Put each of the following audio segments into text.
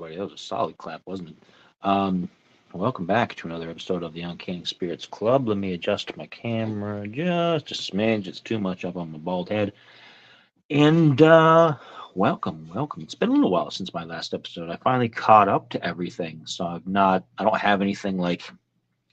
everybody. That was a solid clap, wasn't it? Welcome back to another episode of the Uncanny Spirits Club. Let me adjust my camera just a smidge. It's too much up on my bald head. And welcome. It's been a little while since my last episode. I finally caught up to everything, so I don't have anything like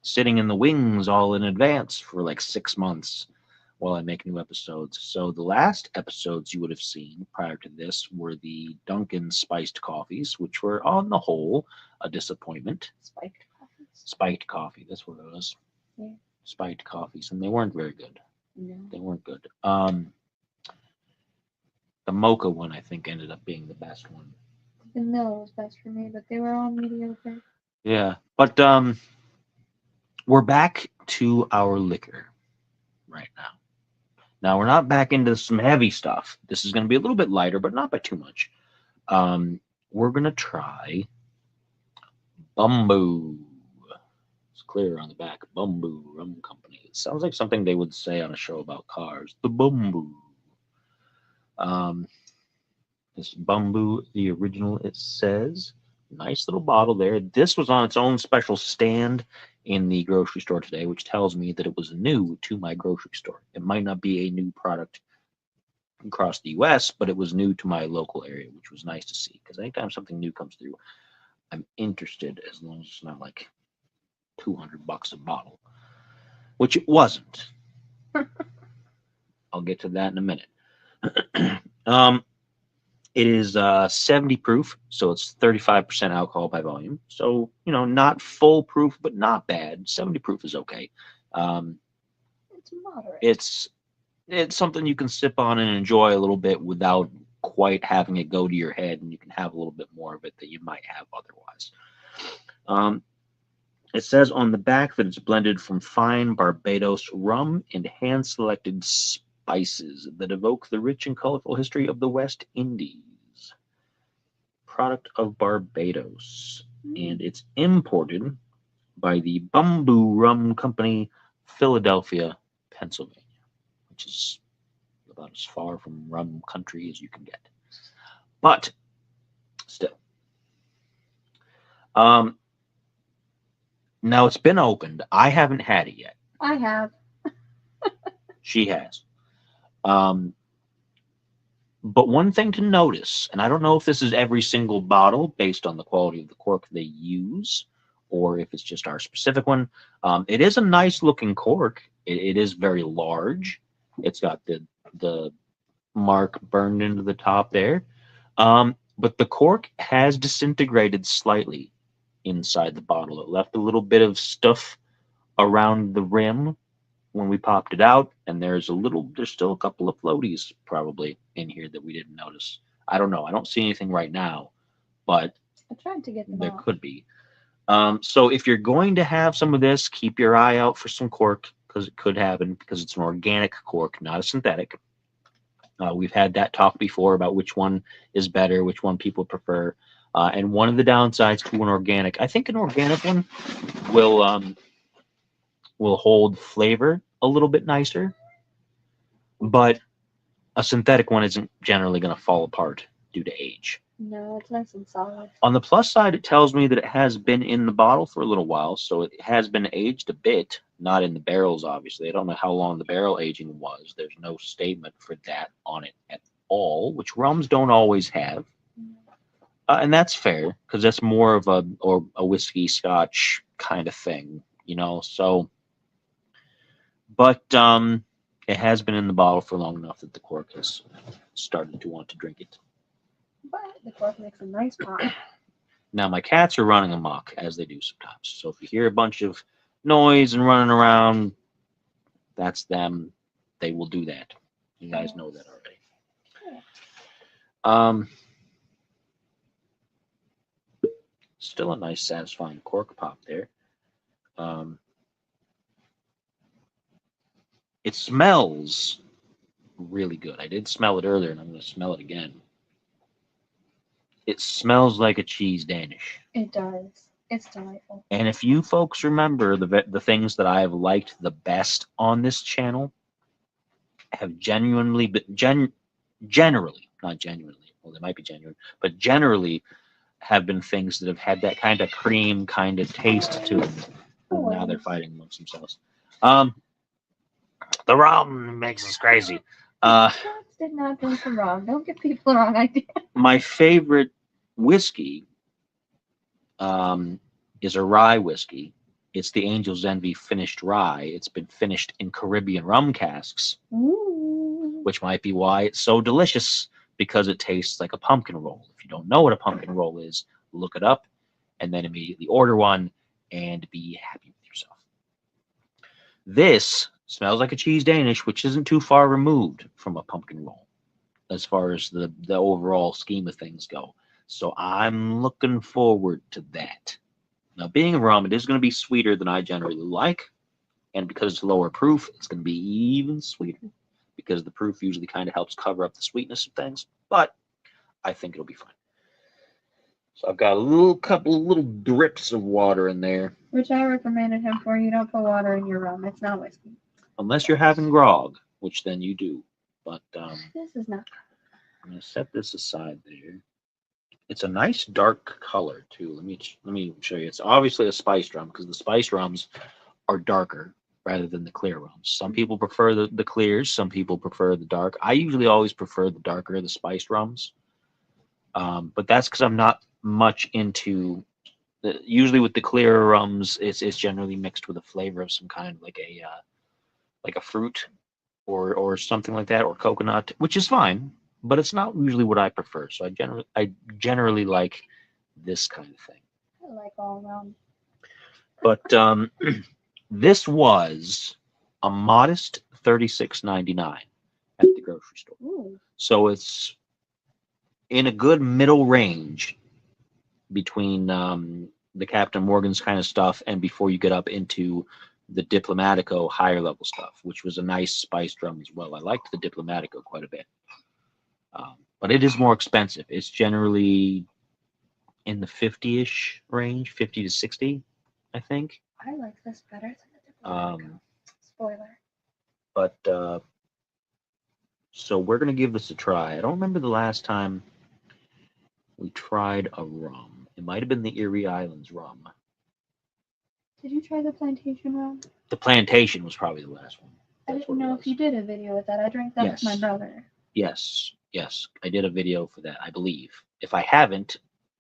sitting in the wings all in advance for like 6 months while I make new episodes. So the last episodes you would have seen prior to this were the Dunkin' spiced coffees, which were on the whole a disappointment. Spiked coffees. Spiked coffee, that's what it was. Yeah. Spiked coffees, and they weren't very good. No. They weren't good. The mocha one I think ended up being the best one. The vanilla was best for me, but they were all mediocre. Yeah, but we're back to our liquor right now. Now we're not back into some heavy stuff. This is going to be a little bit lighter, but not by too much. We're going to try Bumbu. It's clear on the back. Bumbu Rum Company. It sounds like something they would say on a show about cars. The Bumbu. This Bumbu, the original, it says. Nice little bottle there. This was on its own special stand in the grocery store today, which tells me that it was new to my grocery store. It might not be a new product across the US, but it was new to my local area, which was nice to see. Because anytime something new comes through, I'm interested, as long as it's not like $200 a bottle, which it wasn't. I'll get to that in a minute. It is 70 proof, so it's 35% alcohol by volume. So, not full proof, but not bad. 70 proof is okay. It's moderate. It's something you can sip on and enjoy a little bit without quite having it go to your head, and you can have a little bit more of it that you might have otherwise. It says on the back that it's blended from fine Barbados rum and hand-selected spices that evoke the rich and colorful history of the West Indies. Product of Barbados. And it's imported by the Bumbu Rum Company, Philadelphia, Pennsylvania, which is about as far from rum country as you can get. But still. Now it's been opened. I haven't had it yet. I have. She has. But one thing to notice, and I don't know if this is every single bottle based on the quality of the cork they use, or if it's just our specific one. It is a nice looking cork. It is very large. It's got the mark burned into the top there. But the cork has disintegrated slightly inside the bottle. It left a little bit of stuff around the rim when we popped it out, and there's still a couple of floaties probably in here that we didn't notice. I don't know. I don't see anything right now, but I tried to get them there off. could be. So if you're going to have some of this, keep your eye out for some cork, because it could happen, because it's an organic cork, not a synthetic. We've had that talk before about which one is better, which one people prefer. And one of the downsides to an organic, I think an organic one will hold flavor a little bit nicer, but a synthetic one isn't generally going to fall apart due to age. No, it's nice and solid. On the plus side, it tells me that it has been in the bottle for a little while, so it has been aged a bit, not in the barrels, obviously. I don't know how long the barrel aging was. There's no statement for that on it at all, which rums don't always have. And that's fair, because that's more of a whiskey scotch kind of thing, so. But it has been in the bottle for long enough that the cork has started to want to drink it. But the cork makes a nice pop. Now, my cats are running amok, as they do sometimes. So if you hear a bunch of noise and running around, that's them. They will do that. You guys know that already. Still a nice, satisfying cork pop there. It smells really good. I did smell it earlier, and I'm going to smell it again. It smells like a cheese Danish. It does. It's delightful. And if you folks remember the things that I have liked the best on this channel, have generally, not genuinely, well, they might be genuine, but generally have been things that have had that kind of cream kind of taste to them. And now they're fighting amongst themselves. The rum makes us crazy. Shots did not drink the rum. Don't give people the wrong idea. My favorite whiskey is a rye whiskey. It's the Angel's Envy finished rye. It's been finished in Caribbean rum casks, Ooh. which might be why it's so delicious, because it tastes like a pumpkin roll. If you don't know what a pumpkin roll is, look it up and then immediately order one and be happy with yourself. This smells like a cheese Danish, which isn't too far removed from a pumpkin roll as far as the overall scheme of things go. So I'm looking forward to that. Now, being a rum, it is going to be sweeter than I generally like. And because it's lower proof, it's going to be even sweeter, because the proof usually kind of helps cover up the sweetness of things. But I think it'll be fine. So I've got a couple of little drips of water in there. Which I reprimanded him for. You don't put water in your rum. It's not whiskey. Unless you're having grog, which then you do. But this is not. I'm going to set this aside there. It's a nice dark color too. Let me show you. It's obviously a spiced rum, because the spiced rums are darker rather than the clear rums. Some people prefer the clears. Some people prefer the dark. I usually always prefer the darker, the spiced rums. But that's because I'm not much into. Usually with the clearer rums, it's generally mixed with a flavor of some kind, like a fruit or something like that, or coconut, which is fine. But it's not usually what I prefer. So I generally like this kind of thing. I like all rum. But this was a modest $36.99 at the grocery store. Ooh. So it's in a good middle range between the Captain Morgan's kind of stuff and before you get up into the Diplomatico higher level stuff, which was a nice spiced rum as well. I liked the Diplomatico quite a bit. But it is more expensive. It's generally in the 50-ish range, 50 to 60, I think. I like this better than the Diplomatico. Spoiler. But so we're gonna give this a try. I don't remember the last time we tried a rum. It might have been the Erie Islands rum. Did you try the plantation rum? The plantation was probably the last one. I didn't know if you did a video with that. I drank that with my brother. Yes, I did a video for that, I believe. If I haven't,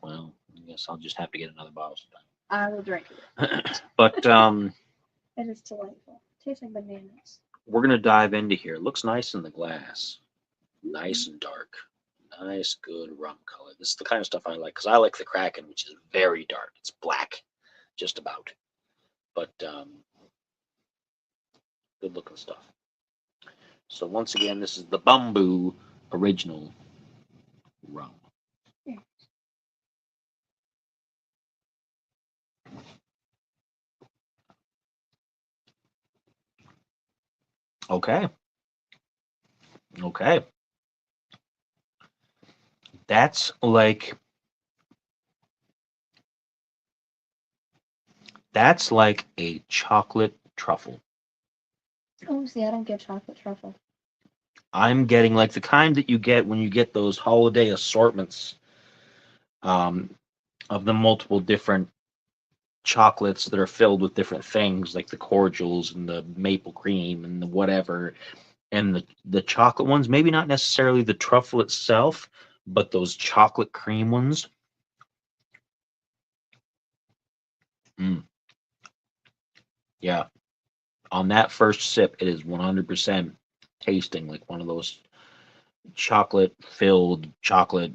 well, I guess I'll just have to get another bottle sometime. I will drink it. But it is delightful. It tastes like bananas. We're gonna dive into here. It looks nice in the glass, nice and dark, nice, good rum color. This is the kind of stuff I like, because I like the Kraken, which is very dark. It's black, just about. But good looking stuff. So once again, this is the Bumbu Original Rum. Yeah. Okay. That's like a chocolate truffle. Oh, see, I don't get chocolate truffle. I'm getting like the kind that you get when you get those holiday assortments of the multiple different chocolates that are filled with different things, like the cordials and the maple cream and the whatever, and the chocolate ones, maybe not necessarily the truffle itself, but those chocolate cream ones. Yeah, on that first sip, it is 100% tasting like one of those chocolate-filled chocolate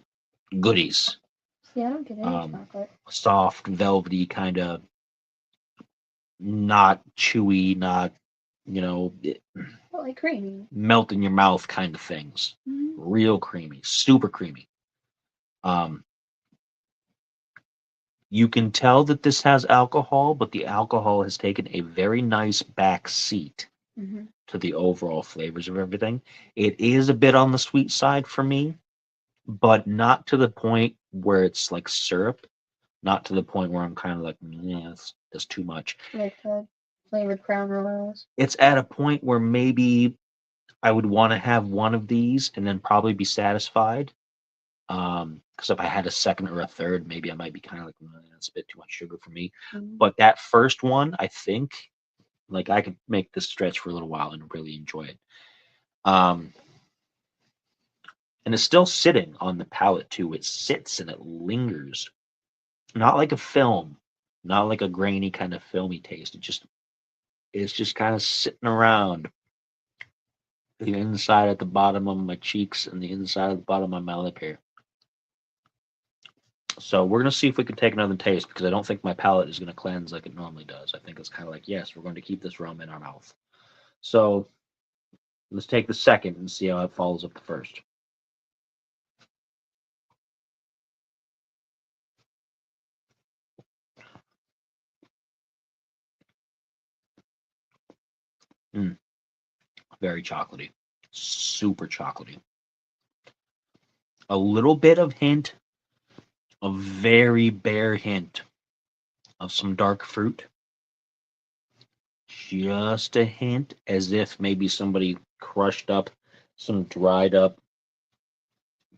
goodies. See, I don't get any chocolate. Soft, velvety, kind of not chewy, not, like creamy. Melt in your mouth kind of things. Mm-hmm. Real creamy, super creamy. You can tell that this has alcohol, but the alcohol has taken a very nice back seat to the overall flavors of everything. It is a bit on the sweet side for me, but not to the point where it's like syrup. Not to the point where I'm kind of like, yeah, that's too much. Like the flavored Crown Royals. It's at a point where maybe I would want to have one of these and then probably be satisfied. Because Because if I had a second or a third, maybe I might be kind of like, that's a bit too much sugar for me. Mm. But that first one, I think, like I could make this stretch for a little while and really enjoy it. And it's still sitting on the palate too. It sits and it lingers, not like a film, not like a grainy kind of filmy taste. It's just kind of sitting around the inside at the bottom of my cheeks and the inside at the bottom of my lip here. So we're gonna see if we can take another taste because I don't think my palate is gonna cleanse like it normally does. I think it's kind of like, yes, we're going to keep this rum in our mouth. So let's take the second and see how it follows up the first. Very chocolatey, super chocolatey. A little bit of hint, a very bare hint of some dark fruit. Just a hint, as if maybe somebody crushed up some dried up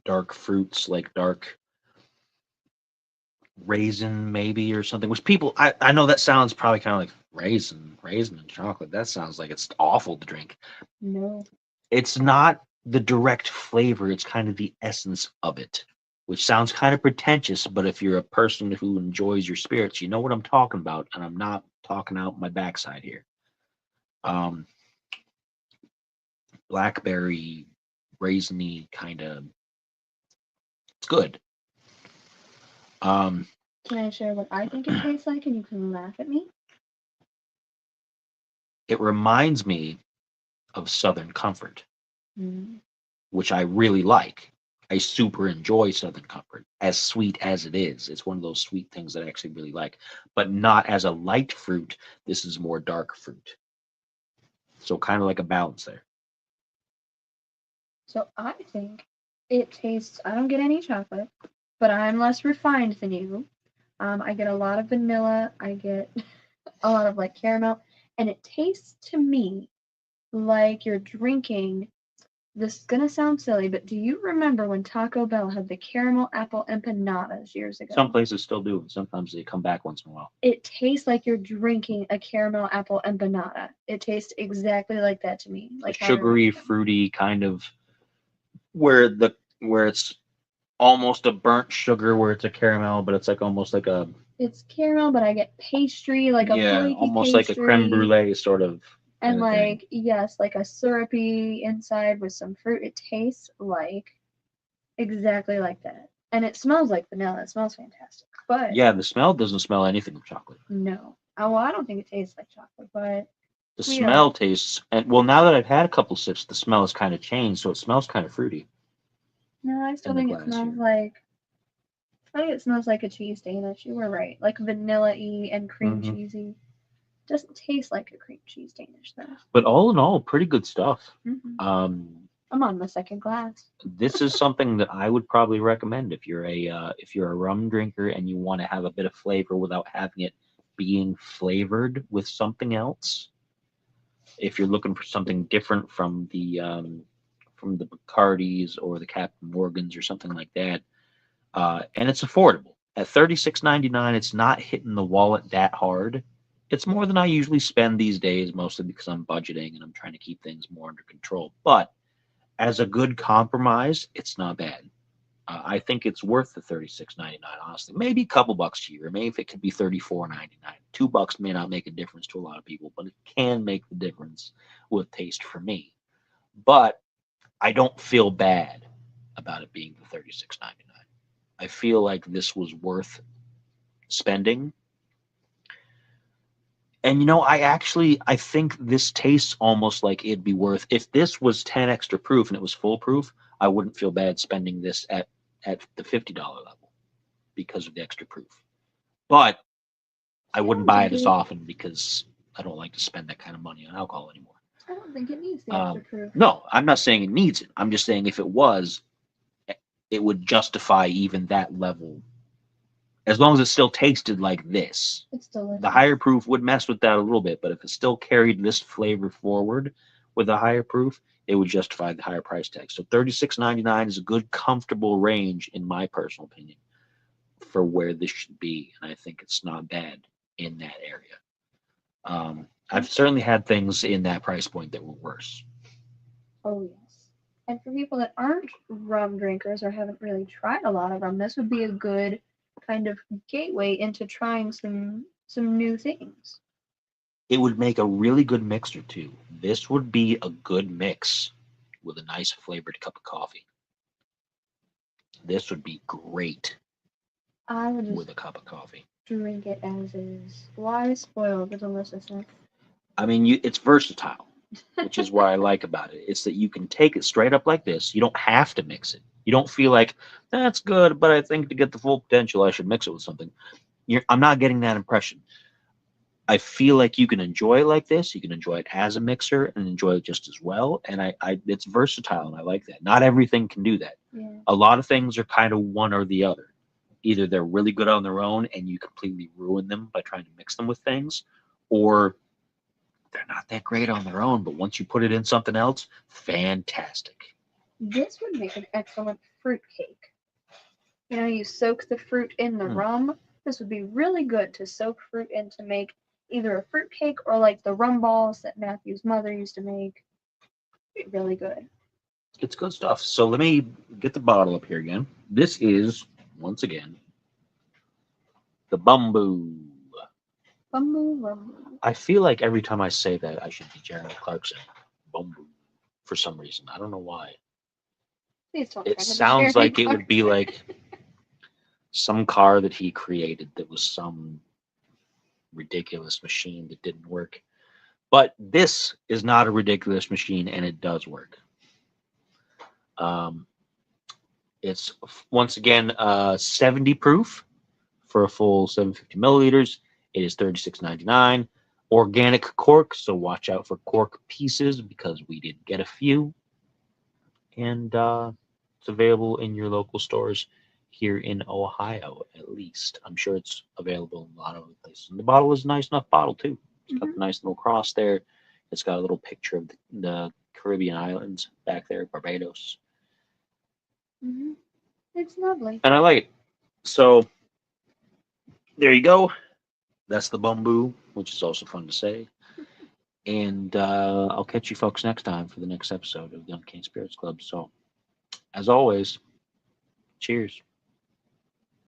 dark fruits, like dark raisin maybe or something. Which people, I know that sounds probably kind of like raisin and chocolate. That sounds like it's awful to drink. No. It's not the direct flavor, it's kind of the essence of it, which sounds kind of pretentious, but if you're a person who enjoys your spirits, you know what I'm talking about, and I'm not talking out my backside here. Blackberry, raisiny kind of, it's good. Can I share what I think it tastes like and you can laugh at me? It reminds me of Southern Comfort, which I really like. I super enjoy Southern Comfort, as sweet as it is. It's one of those sweet things that I actually really like, but not as a light fruit. This is more dark fruit. So kind of like a balance there. So I think it tastes, I don't get any chocolate, but I'm less refined than you. I get a lot of vanilla. I get a lot of like caramel. And it tastes to me like you're drinking. This is gonna sound silly, but do you remember when Taco Bell had the caramel apple empanadas years ago? Some places still do, and sometimes they come back once in a while. It tastes like you're drinking a caramel apple empanada. It tastes exactly like that to me. Like a sugary, fruity kind of where it's almost a burnt sugar, where it's a caramel, but it's like almost like a. It's caramel, but I get pastry, like a flaky almost pastry, like a creme brulee sort of. And like yes, like a syrupy inside with some fruit. It tastes like exactly like that, and it smells like vanilla. It smells fantastic. But yeah, the smell doesn't smell anything of chocolate. No, well, I don't think it tastes like chocolate, but the smell tastes. And well, now that I've had a couple sips, the smell has kind of changed, so it smells kind of fruity. No, I still think it smells like. I think it smells like a cheese Danish. You were right, like vanilla-y and cream cheesy. Doesn't taste like a cream cheese Danish though. But all in all, pretty good stuff. I'm on my second glass. This is something that I would probably recommend if you're a rum drinker and you want to have a bit of flavor without having it being flavored with something else. If you're looking for something different from the Bacardis or the Captain Morgans or something like that, and it's affordable at $36.99. It's not hitting the wallet that hard. It's more than I usually spend these days, mostly because I'm budgeting and I'm trying to keep things more under control. But as a good compromise, it's not bad. I think it's worth the $36.99, honestly. Maybe a couple bucks cheaper. Maybe if it could be $34.99. $2 may not make a difference to a lot of people, but it can make the difference with taste for me. But I don't feel bad about it being the $36.99. I feel like this was worth spending. And I think this tastes almost like it'd be worth, if this was 10 extra proof and it was full proof, I wouldn't feel bad spending this at the $50 level because of the extra proof. But I wouldn't buy it as often because I don't like to spend that kind of money on alcohol anymore. I don't think it needs the extra proof. No, I'm not saying it needs it. I'm just saying if it was, it would justify even that level. As long as it still tasted like this. It's delicious. The higher proof would mess with that a little bit, but if it still carried this flavor forward with a higher proof, it would justify the higher price tag. So $36.99 is a good, comfortable range, in my personal opinion, for where this should be, and I think it's not bad in that area. I've certainly had things in that price point that were worse. Oh yes. And for people that aren't rum drinkers or haven't really tried a lot of rum, this would be a good kind of gateway into trying some new things. It would make a really good mixer too. This would be a good mix with a nice flavored cup of coffee. This would be great I would just with a cup of coffee. drink it as is. Why spoil the deliciousness? I mean, it's versatile, which is what I like about it. It's that you can take it straight up like this. You don't have to mix it. You don't feel like that's good, but I think to get the full potential, I should mix it with something. I'm not getting that impression. I feel like you can enjoy it like this. You can enjoy it as a mixer and enjoy it just as well. And it's versatile, and I like that. Not everything can do that. Yeah. A lot of things are kind of one or the other. Either they're really good on their own and you completely ruin them by trying to mix them with things, or they're not that great on their own, but once you put it in something else, fantastic. This would make an excellent fruit cake. You know, you soak the fruit in the Mm. rum. This would be really good to soak fruit in to make either a fruit cake or like the rum balls that Matthew's mother used to make. It'd be really good. It's good stuff. So let me get the bottle up here again. This is, once again, the Bumbu. Bumbu rum. I feel like every time I say that, I should be Jeremy Clarkson. Bumbu. For some reason. I don't know why. Please don't It try to be sounds Jeremy like it would be Clarkson. like some car that he created that was some ridiculous machine that didn't work. But this is not a ridiculous machine, and it does work. It's once again 70 proof for a full 750 milliliters. It is $36.99. Organic cork, so watch out for cork pieces because we did get a few. And it's available in your local stores here in Ohio, at least. I'm sure it's available in a lot of other places. And the bottle is a nice enough bottle, too. It's got a nice little cross there. It's got a little picture of the Caribbean islands back there, Barbados. Mm-hmm. It's lovely. And I like it. So there you go. That's the Bumbu, which is also fun to say. And I'll catch you folks next time for the next episode of the Uncanny Spirits Club. So, as always, cheers.